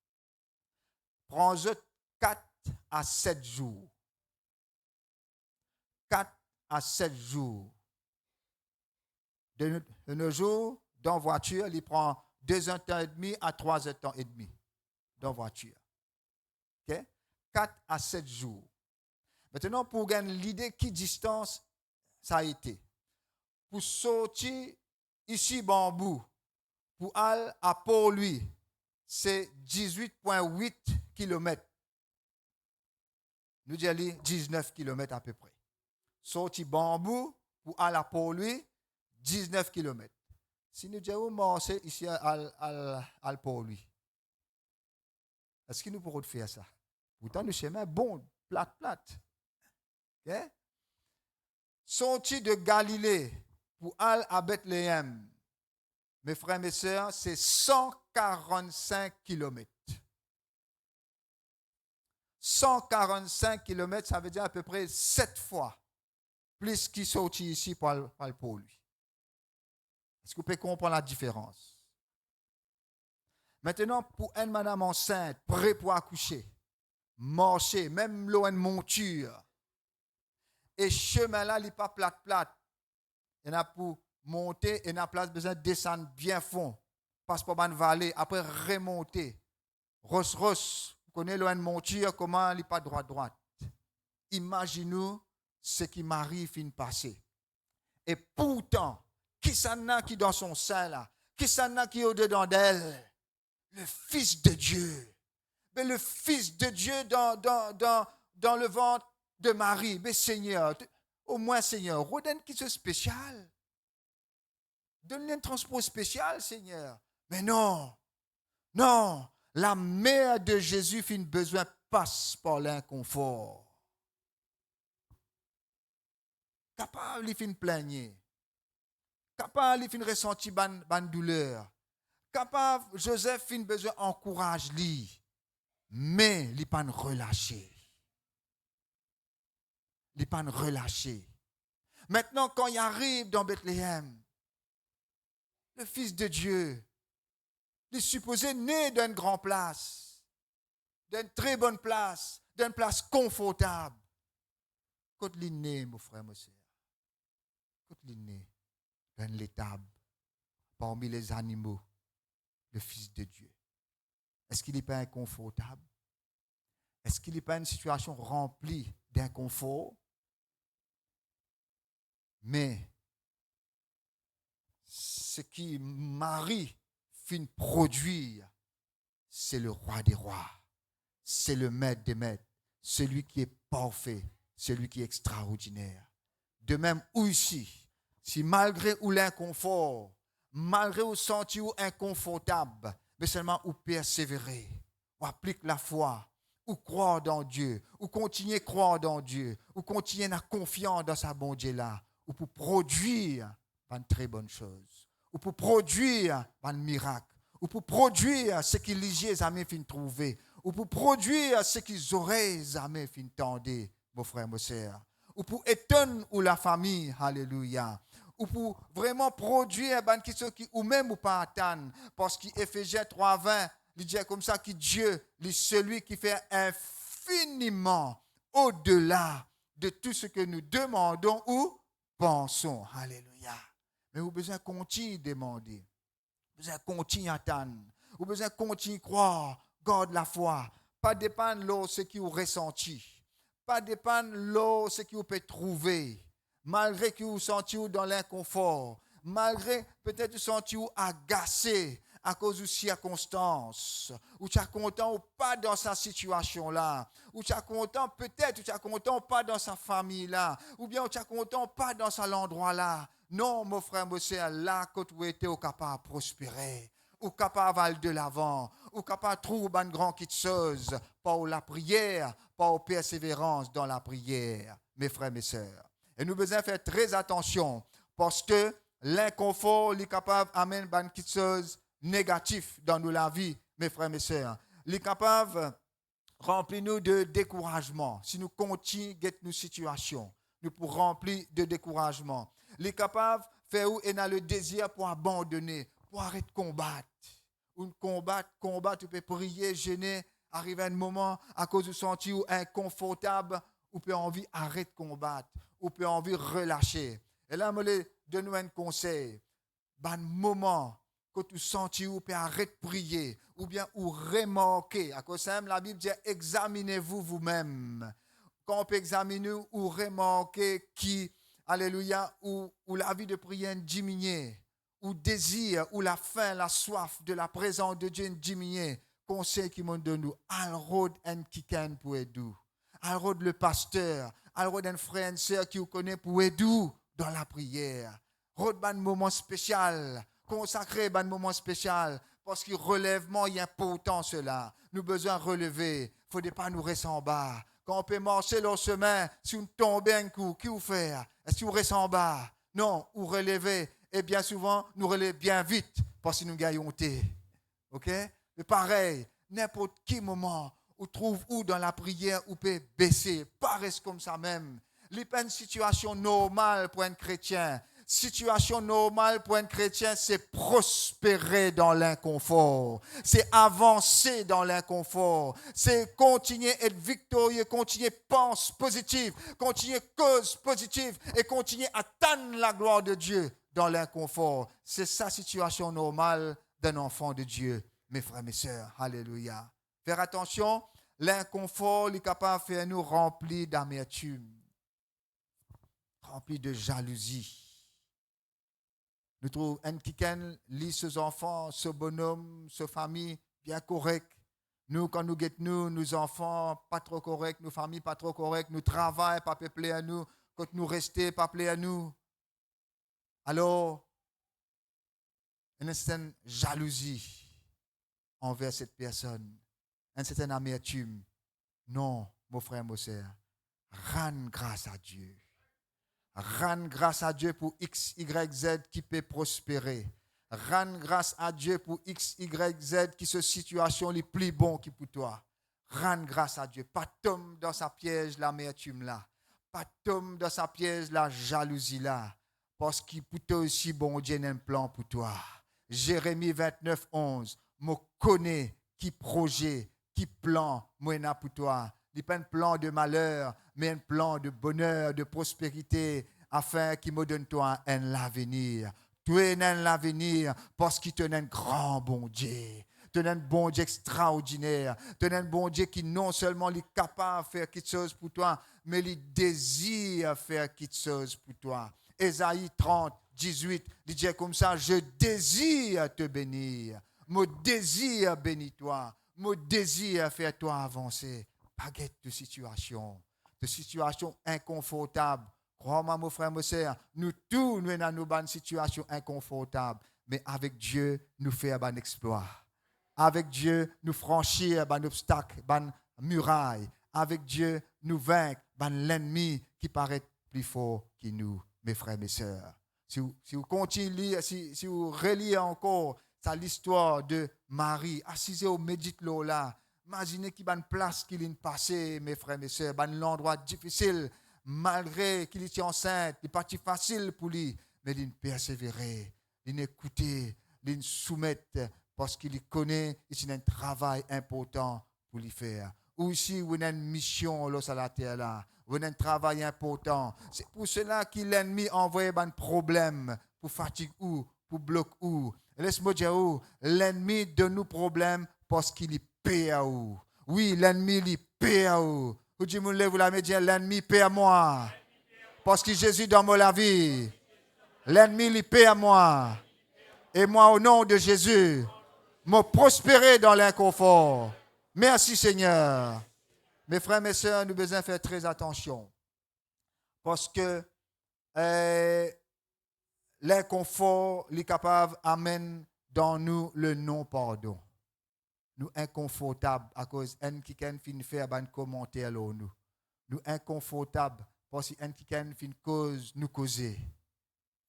Prends-le 4 à 7 jours. 4 à 7 jours. De nos jours, dans la voiture, il prend 2 heures et demie à 3 heures et demie dans la voiture. Okay? 4 à 7 jours. Maintenant, pour gagner l'idée qui distance ça a été. Pour sortir ici, Bambou, pour aller à Port-Louis, c'est 18,8 km. Nous disons 19 km à peu près. Sortir Bambou pour aller à Port-Louis, 19 km. Si nous disons marcher ici à Port-Louis, est-ce que nous pourrons faire ça? Pourtant, le chemin est bon, plate. Okay? Sortir de Galilée pour aller à Bethléem, mes frères et mes sœurs, c'est 145 km. 145 km, ça veut dire à peu près 7 fois plus qu'il sortit ici pour lui. Est-ce que vous pouvez comprendre la différence? Maintenant, pour une madame enceinte, prête pour accoucher, marcher, même loin de monture, et chemin là, il n'est pas plate. Il y a pour monter, et il y a place besoin de descendre bien fond, passe par une vallée, après remonter. Ross, vous connaissez loin de monture, comment il n'est pas droite. Imaginez-nous ce qui m'arrive fin passer. Et pourtant, qui s'en a qui dans son sein là, qui s'en a qui est au-dedans d'elle? Le Fils de Dieu. Mais le Fils de Dieu dans le ventre de Marie. Mais Seigneur, au moins Seigneur, redonne qui soit spécial. Donne-lui un transport spécial, Seigneur. Mais non. La mère de Jésus fin besoin passe par l'inconfort. Capable, il fin plaigner. Capable, il fin ressentir ban douleur. Capable, Joseph fin besoin encourage lui. Mais il pas relâché. Il pas relâché. Maintenant, quand il arrive dans Bethléem, le Fils de Dieu, il est supposé né d'une grande place, d'une très bonne place, d'une place confortable. Quand il est né, mon frère, mon soeur, quand il est né, dans l'étable, parmi les animaux, le Fils de Dieu. Est-ce qu'il n'est pas inconfortable? Est-ce qu'il n'est pas une situation remplie d'inconfort? Mais ce qui Marie fin produire, c'est le roi des rois, c'est le maître des maîtres, celui qui est parfait, celui qui est extraordinaire. De même, ou ici, si malgré ou l'inconfort, malgré ou senti ou inconfortable, mais seulement ou persévérer, ou applique la foi, ou croire dans Dieu, ou continuer à croire dans Dieu, ou continuer à confiance dans sa bon Dieu là, ou pour produire une très bonne chose, ou pour produire un miracle, ou pour produire ce qu'ils lisaient jamais fin trouver, ou pour produire ce qu'ils auraient jamais fin tendre, mon frère, mon sœur, ou pour étonner ou la famille, alléluia, ou pour vraiment produire ban qui ou même ou pas attendre parce qu'Éphésiens 3:20 il dit comme ça que Dieu est celui qui fait infiniment au-delà de tout ce que nous demandons ou pensons. Alléluia. Mais vous avez besoin de continuer à demander. Vous avez besoin de continuer à attendre. Vous avez besoin de continuer à croire. Garde la foi. Pas dépendre de ce que vous ressentez. Pas dépendre de ce que vous pouvez trouver. Malgré que vous vous sentez dans l'inconfort. Malgré peut-être vous sentez agacé à cause de circonstances. Ou tu es content ou pas dans sa situation là. Ou tu es content peut-être, ou tu es content ou pas dans sa famille là. Ou bien tu es content ou pas dans cet endroit là. Non, mon frère, mon soeur, là, quand vous êtes capable de prospérer, ou capable d'aller de l'avant, ou capable de trouver une grande chose, par la prière, par la persévérance dans la prière, mes frères, mes sœurs. Et nous devons faire très attention, parce que l'inconfort est capable d'amener une chose négative dans la vie, mes frères, mes sœurs. Il est capable de remplir nous de découragement. Si nous continuons à nos situations, nous pourrons remplir de découragement. Il est capable de faire où il a le désir pour abandonner, pour arrêter de combattre. Ou combattre, tu peux prier, gêner, arriver à un moment à cause du sentiment inconfortable, ou peut envie d'arrêter de combattre, ou peut envie de relâcher. Et là, je vais donner un conseil. Un moment que tu sens ou peut arrêter de prier, ou bien ou remarquer. À cause de la Bible dit examinez-vous vous-même. Quand on peut examiner ou remarquer qui, alléluia, ou la vie de prière diminue, ou désir, ou la faim, la soif de la présence de Dieu diminue, conseil qui m'ont donné nous, alrod en kikan pour aider. Alrod le pasteur, alrod un frère, une sœur qui vous connaît pour aider dans la prière. Rod un moment spécial, consacré un moment spécial, parce que relèvement est important cela. Nous avons besoin de relever, il ne faut pas nous rester en bas. Quand on peut marcher le chemin, si on tombe un coup, qui vous fait? Est-ce que vous restez en bas? Non, vous relevez. Et bien souvent, nous relevons bien vite parce que nous gagnons. OK? Mais pareil, n'importe quel moment, on trouve où dans la prière, on peut baisser. Pas rester comme ça même. C'est pas une situation normale pour un chrétien. Situation normale pour un chrétien, c'est prospérer dans l'inconfort. C'est avancer dans l'inconfort. C'est continuer à être victorieux, continuer à penser positif, continuer à cause positive et continuer à atteindre la gloire de Dieu dans l'inconfort. C'est sa situation normale d'un enfant de Dieu, mes frères, mes sœurs. Alléluia. Faire attention, l'inconfort est capable de faire nous remplir d'amertume, remplir de jalousie. Nous trouvons un qui lit ses enfants, ce bonhomme, ce famille bien correct. Nous, quand nous guettons nos enfants pas trop corrects, nos familles pas trop correctes, nous travaillons pas peuplé à nous, quand nous restons pas peuplé à nous. Alors, il y a une certaine jalousie envers cette personne, une certaine amertume. Non, mon frère, mon soeur, rends grâce à Dieu. Rends grâce à Dieu pour X, Y, Z qui peut prospérer. Rends grâce à Dieu pour X, Y, Z qui se situation les plus bon qui pour toi. Rends grâce à Dieu. Pas tombe dans sa piège l'amertume là. Pas tombe dans sa piège la jalousie là. Parce qu'il pour toi aussi bon Dieu a un plan pour toi. Jérémie 29:11. Me connais qui projet, qui plan moi n'a pour toi. Il n'est pas un plan de malheur, mais un plan de bonheur, de prospérité, afin qu'il me donne toi un avenir. Tu es un avenir parce qu'il te donne un grand bon Dieu. Tu es un bon Dieu extraordinaire. Tu es un bon Dieu qui non seulement est capable de faire quelque chose pour toi, mais il désire faire quelque chose pour toi. Ésaïe 30:18, il dit comme ça, je désire te bénir. Mon désir bénis toi. Mon désir faire toi avancer. Baguette de situation inconfortable. Crois-moi, mon frère, mon soeur, nous tous, nous sommes dans une situation inconfortable. Mais avec Dieu, nous faisons un exploit. Avec Dieu, nous franchir un obstacle, une muraille. Avec Dieu, nous vaincre l'ennemi qui paraît plus fort que nous, mes frères, mes sœurs. Si vous continuez, si vous relisez encore l'histoire de Marie, assisez au médite-l'eau là. Imaginez qu'il y a une place qu'il a passée, mes frères, mes sœurs, un endroit difficile, malgré qu'il était enceinte, il n'est pas facile pour lui. mais il persévérer, il écouter, il soumettre, parce qu'il connaît, ici, un travail important pour lui faire. Ou ici, on a une mission là, sur la terre là. On a un travail important. C'est pour cela que l'ennemi envoie un problème pour fatigue ou, pour bloc ou. Laisse-moi dire, l'ennemi donne nous problème parce qu'il est paie à où. Oui, l'ennemi il paie à où. Vous dites, vous l'avez dit, l'ennemi paie à moi. Parce que Jésus dans la vie. L'ennemi il paie à moi. Et moi, au nom de Jésus, me prospérer dans l'inconfort. Merci Seigneur. Mes frères, mes sœurs, nous devons faire très attention. Parce que l'inconfort, est capable d'amener dans nous le non-pardon. Nous inconfortables à cause d'un qui fin faire un commentaire là nous. Nous inconfortables parce que un qui fin cause nous causer.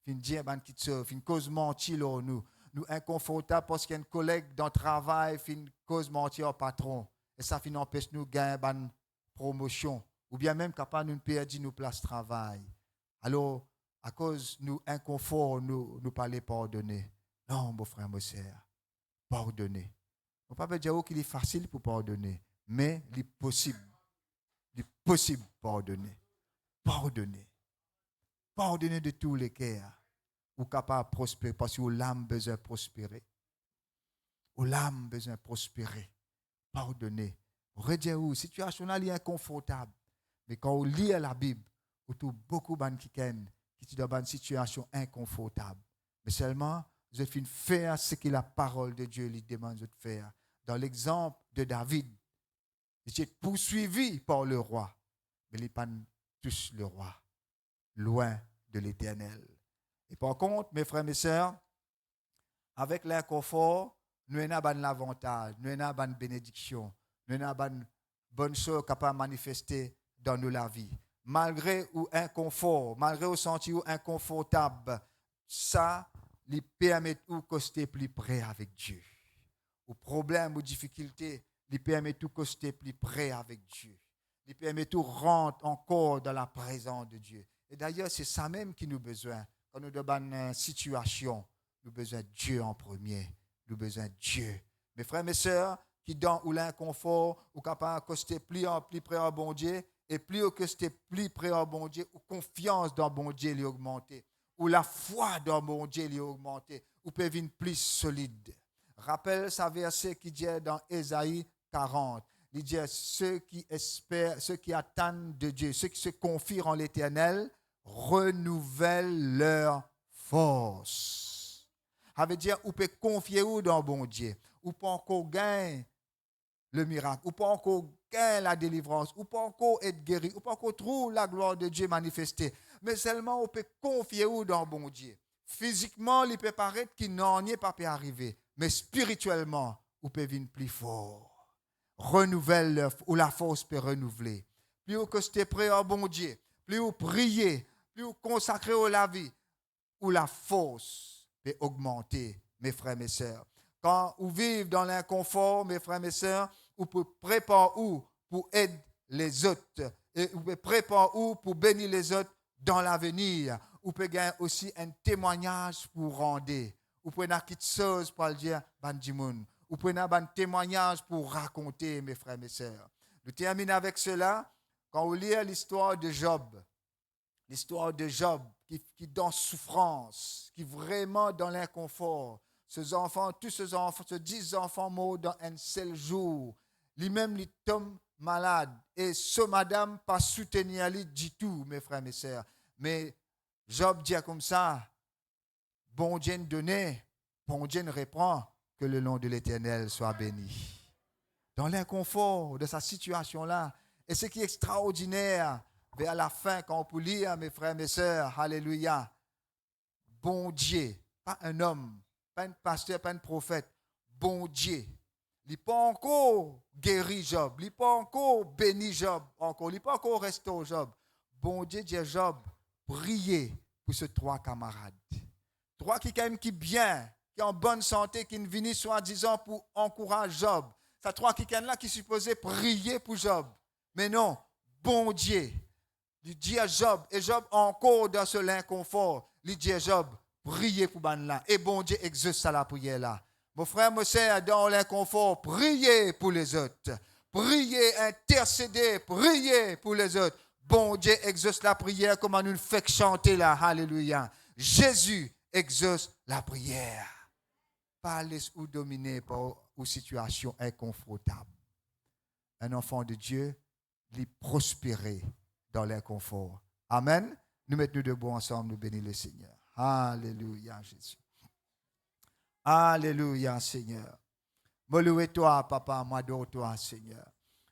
Fin dire ban qui fin cause mentir là nous. Nous inconfortables parce qu'un collègue dans le travail fin cause mentir au patron et ça fin empêche nous gagner ban promotion ou bien même capable nous perdre nos places de travail. Alors à cause nous inconfort nous parler pardonner. Non mon frère mon sœur, pardonner. On ne peut pas dire qu'il est facile pour pardonner, mais il est possible. Il est possible de pardonner. Pardonner. Pardonner de tous les cœurs. Ou capable de prospérer parce que l'âme besoin de prospérer. L'âme besoin de prospérer. Pardonner. Redire où situation là est inconfortable. Mais quand on lit la Bible, on trouve beaucoup de gens qui sont dans une situation inconfortable. Mais seulement, vous êtes faire ce que la parole de Dieu lui demande de faire. Dans l'exemple de David, il était poursuivi par le roi, mais il n'est pas tous le roi, loin de l'Éternel. Et par contre, mes frères et mes sœurs, avec l'inconfort, nous avons l'avantage, nous avons une bénédiction, nous avons une bonne chose capable de manifester dans nous la vie. Malgré ou inconfort, malgré au sentiment inconfortable, ça lui permet de rester plus près avec Dieu. Aux problèmes, aux difficultés, lui permet de rester plus près avec Dieu. Lui permet de rentrer encore dans la présence de Dieu. Et d'ailleurs, c'est ça même qui nous besoin. Quand nous sommes dans une situation, nous avons besoin de Dieu en premier. Nous avons besoin de Dieu. Mes frères, mes sœurs, qui dans ou l'inconfort, ou capable de rester plus près au bon Dieu, et plus que rester plus près au bon Dieu, ou confiance dans bon Dieu lui augmenter, ou la foi dans bon Dieu lui augmenter, ou peut venir plus solide. Rappelle sa verset qui dit dans Ésaïe 40. Il dit ceux qui espèrent, ceux qui attendent de Dieu, ceux qui se confient en l'Éternel, renouvellent leur force. Ça veut dire, ou peut confier où dans bon Dieu, ou pas encore gagner le miracle, ou pas encore gagner la délivrance, ou pas encore être guéri, ou pas encore trouver la gloire de Dieu manifestée. Mais seulement, on peut confier où dans bon Dieu. Physiquement, il peut paraître qu'il n'en est pas pu arriver. Mais spirituellement, on peut venir plus fort. Renouvelle ou la force peut renouveler. Plus vous êtes prêt au bon Dieu, plus vous priez, plus vous consacrez à la vie, ou la force peut augmenter, mes frères et mes sœurs. Quand vous vivez dans l'inconfort, mes frères et mes sœurs, vous pouvez préparer où pour aider les autres. Et vous pouvez préparer où pour bénir les autres dans l'avenir. Vous pouvez gagner aussi un témoignage pour rendre. Vous pouvez avoir quelque chose pour le dire, Bandimoun. Vous pouvez avoir un témoignage pour raconter, mes frères et mes sœurs. Nous terminons avec cela. Quand vous lisez l'histoire de Job qui est dans souffrance, qui est vraiment dans l'inconfort. Tous ces enfants, ces 10 enfants morts dans un seul jour. Lui-même, il tombe malade. Et ce madame pas soutenir lui du tout, mes frères et mes sœurs. Mais Job dit comme ça, bon Dieu nous donne, bon Dieu nous reprend, que le nom de l'Éternel soit béni. Dans l'inconfort de sa situation-là, et ce qui est extraordinaire, vers la fin, quand on peut lire, mes frères et mes sœurs, alléluia, bon Dieu, pas un homme, pas un pasteur, pas un prophète, bon Dieu, il n'est pas encore guéri Job, il n'est pas encore béni Job, il n'est pas encore restauré Job. Bon Dieu dit Job, priez pour ces 3 camarades. 3 qui quand même qui bien, qui en bonne santé, qui ne viennent soi-disant pour encourager Job. C'est 3 qui là qui supposaient prier pour Job. Mais non, bon Dieu, il dit à Job, et Job encore dans ce l'inconfort. il dit Job, priez pour ban là. Et bon Dieu exauce la prière là. Mon frère, mon soeur, dans l'inconfort, priez pour les autres. Priez, intercédez, priez pour les autres. Bon Dieu exauce la prière comme on nous fait chanter là. Alléluia. Jésus exauce la prière. Pas laisse ou dominer par une situation inconfortable. Un enfant de Dieu, il prospérer dans l'inconfort. Amen. Nous mettons debout ensemble, nous bénissons le Seigneur. Alléluia, Jésus. Alléluia, Seigneur. Moi louer toi, Papa, moi adore toi, Seigneur.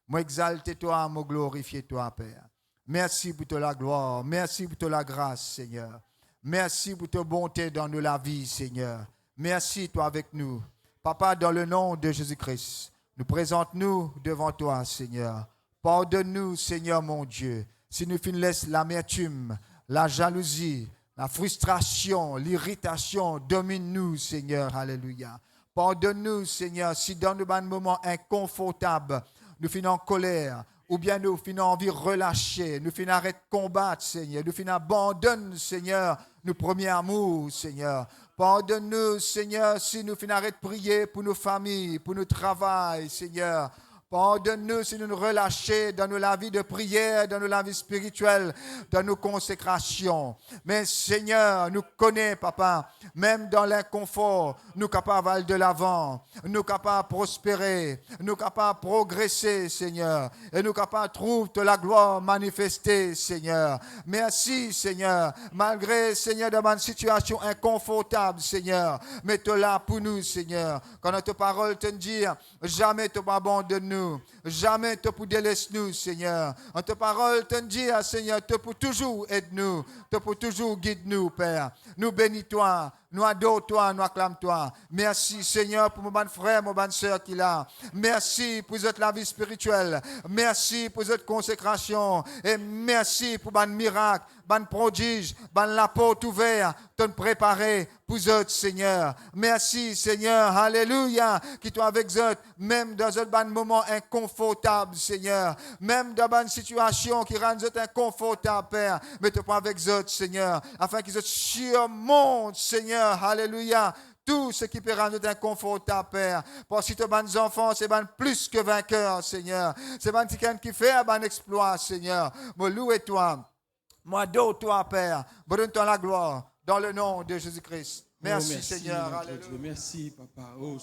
Moi exalte toi, moi glorifier toi, Père. Merci pour la gloire, merci pour la grâce, Seigneur. Merci pour ta bonté dans nous la vie, Seigneur. Merci, toi, avec nous. Papa, dans le nom de Jésus-Christ, nous présentons-nous devant toi, Seigneur. Pardonne-nous, Seigneur mon Dieu, si nous laissons l'amertume, la jalousie, la frustration, l'irritation domine-nous, Seigneur. Alléluia. Pardonne-nous, Seigneur, si dans nos moments inconfortables, nous finissons en colère, ou bien nous finissons envie de relâcher, nous finissons arrêter de combattre, Seigneur, nous finissons abandonner, Seigneur, nos premiers amours, Seigneur. Pardonne-nous, Seigneur, si nous finissons arrêter de prier pour nos familles, pour notre travail, Seigneur. Pardonne-nous si nous nous relâchons dans la vie de prière, dans la vie spirituelle, dans nos consécrations. Mais Seigneur, nous connaissons, Papa, même dans l'inconfort, nous sommes capables d'aller de l'avant, nous sommes capables de prospérer, nous sommes capables de progresser, Seigneur, et nous sommes capables de trouver la gloire manifestée, Seigneur. Merci, Seigneur, malgré, Seigneur, dans une situation inconfortable, Seigneur, mais tu es là pour nous, Seigneur. Quand notre parole te dit, jamais tu m'abandonnes nous. Jamais te pour délaisser nous, Seigneur. En ta parole, te dit, Seigneur, te pour toujours aider-nous, te pour toujours guide-nous, Père. Nous bénis-toi, nous adore-toi, nous acclame-toi. Merci, Seigneur, pour mon bon frère, mon bonne soeur qui est là. Merci pour la vie spirituelle. Merci pour cette consécration. Et merci pour mon miracle, mon prodige, la porte ouverte, te préparer pour eux, Seigneur. Merci, Seigneur. Alléluia. Qui toi avec eux, même dans un bon moment inconfortable, Seigneur. Même dans une situation qui rend eux inconfortable, Père. Mais tu pas avec eux, Seigneur. Afin qu'ils surmontent, Seigneur. Alléluia. Tout ce qui peut rendre inconfortable, Père. Parce que tes enfants, c'est plus que vainqueurs, Seigneur. C'est quelqu'un qui fait un exploit, Seigneur. Moi, louez-toi. Moi, adore-toi, Père. Donne-toi la gloire dans le nom de Jésus-Christ. Merci, merci Seigneur. notre Alléluia. Dieu. Merci, Papa. Oh,